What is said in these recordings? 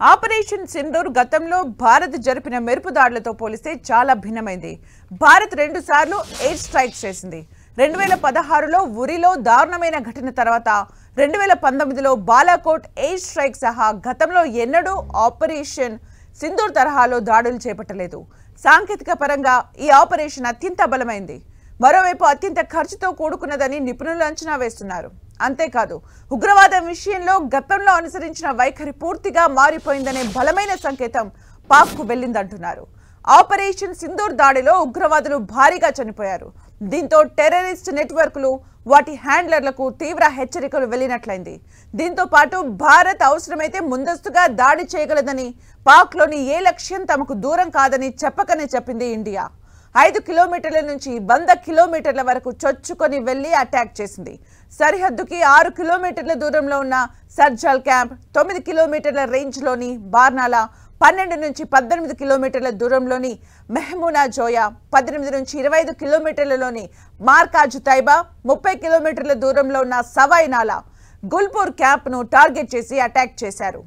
Operation Sindoor గతంలో భారత్ జరిపిన మెరుపు దాడులతో పోలిస్తే చాలా భిన్నమైంది. భారత్ 2 సార్లు ఎయిర్ స్ట్రైక్స్ చేసింది. 2016లో ఉరిలో దారుణమైన ఘటన తర్వాత 2019లో బాలాకోట్ ఎయిర్ స్ట్రైక్ సహా గతంలో ఎన్నడూ ఆపరేషన్ సింధూర్ తరహాలో దాడులు చేపట్టలేదు. సాంకేతిక పరంగా ఈ ఆపరేషన్ అత్యంత బలమైంది. మరోవైపు అత్యంత ఖర్చుతో కూడుకున్నదని నిపుణులు అంచనా వేస్తున్నారు. అంతేకాదు ఉగ్రవాదం విషయంలో గతంలో అనుసరించిన వైఖరి పూర్తిగా మారిపోయిందనే బలమైన సంకేతం పాక్కు వెళ్లిందంటున్నారు. ఆపరేషన్ సింధూర్ దాడిలో ఉగ్రవాదులు భారీగా చనిపోయారు. దీంతో టెర్రరిస్ట్ నెట్వర్క్లు వాటి హ్యాండ్లర్లకు తీవ్ర హెచ్చరికలు వెళ్లినట్లయింది. దీంతో పాటు భారత్ అవసరమైతే ముందస్తుగా దాడి చేయగలదని, పాక్లోని ఏ లక్ష్యం తమకు దూరం కాదని చెప్పకనే చెప్పింది ఇండియా. 5 కిలోమీటర్ల నుంచి 100 కిలోమీటర్ల వరకు చొచ్చుకొని వెళ్లి అటాక్ చేసింది. సరిహద్దుకి 6 కిలోమీటర్ల దూరంలో ఉన్న సర్జాల్ క్యాంప్, 9 కిలోమీటర్ల రేంజ్లోని బార్నాలా, 12 నుంచి 18 కిలోమీటర్ల దూరంలోని మెహమూనా జోయా, 18 నుంచి 25 కిలోమీటర్లలోని మార్కాజ్ తైబా, 30 కిలోమీటర్ల దూరంలో ఉన్న సవాయినాలా, గుల్పూర్ క్యాంప్ను టార్గెట్ చేసి అటాక్ చేశారు.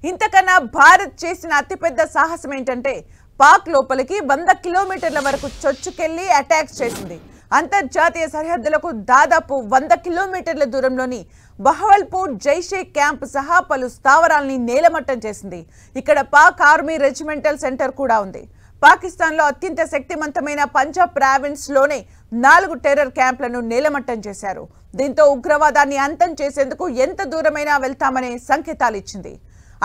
ఇంతకన్నా భారత్ చేసిన అతిపెద్ద సాహసం ఏంటంటే పాక్ లోపలికి 100 కిలోమీటర్ల వరకు చొచ్చుకెళ్లి అటాక్స్ చేసింది. అంతర్జాతీయ సరిహద్దులకు దాదాపు 100 కిలోమీటర్ల దూరంలోని బహవల్పూర్ జైషే క్యాంప్ సహా పలు స్థావరాల్ని నేలమట్టం చేసింది. ఇక్కడ పాక్ ఆర్మీ రెజిమెంటల్ సెంటర్ కూడా ఉంది. పాకిస్తాన్లో అత్యంత శక్తివంతమైన పంజాబ్ ప్రావిన్స్ లోనే 4 టెర్రర్ క్యాంప్లను నేలమట్టం చేశారు. దీంతో ఉగ్రవాదాన్ని అంతం చేసేందుకు ఎంత దూరమైనా వెళ్తామనే సంకేతాలు ఇచ్చింది.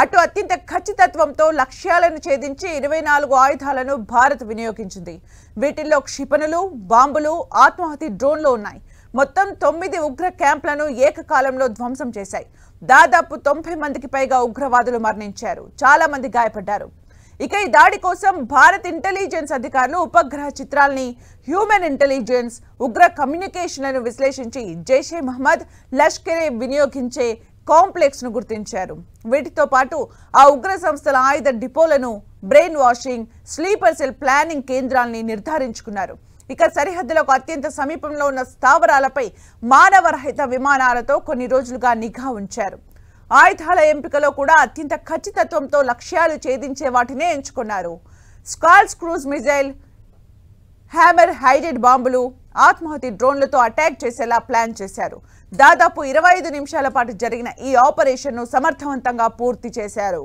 అటు అత్యంత ఖచ్చితత్వంతో లక్ష్యాలను ఛేదించి 24 ఆయుధాలను భారత్ వినియోగించింది. వీటిల్లో క్షిపణులు, బాంబులు, ఆత్మాహుతి డ్రోన్లు ఉన్నాయి. మొత్తం 9 ఉగ్ర క్యాంప్లను ఏకకాలంలో ధ్వంసం చేశాయి. దాదాపు 90 మందికి పైగా ఉగ్రవాదులు మరణించారు. చాలా మంది గాయపడ్డారు. ఇక ఈ దాడి కోసం భారత్ ఇంటెలిజెన్స్ అధికారులు ఉపగ్రహ చిత్రాల్ని, హ్యూమన్ ఇంటెలిజెన్స్, ఉగ్ర కమ్యూనికేషన్లను విశ్లేషించి జైషే మహమ్మద్, లష్కరే వినియోగించే కాంప్లెక్స్ ను గుర్తించారు. వీటితో పాటు ఆ ఉగ్ర సంస్థల ఆయుధ డిపోలను, brain washing, sleeper cell planning కేంద్రాల్ని నిర్ధారించుకున్నారు. ఇక సరిహద్దులకు అత్యంత సమీపంలో ఉన్న స్థావరాలపై మానవరహిత విమానాలతో కొన్ని రోజులుగా నిఘా ఉంచారు. ఆయుధాల ఎంపికలో కూడా అత్యంత ఖచ్చితత్వంతో లక్ష్యాలు ఛేదించే వాటినే ఎంచుకున్నారు. స్కాల్స్ క్రూజ్ మిజైల్, హ్యామర్ హైడెడ్ బాంబులు, ఆత్మాహుతి డ్రోన్లతో అటాక్ చేసేలా ప్లాన్ చేశారు. దాదాపు 25 నిమిషాల పాటు జరిగిన ఈ ఆపరేషన్ను సమర్థవంతంగా పూర్తి చేశారు.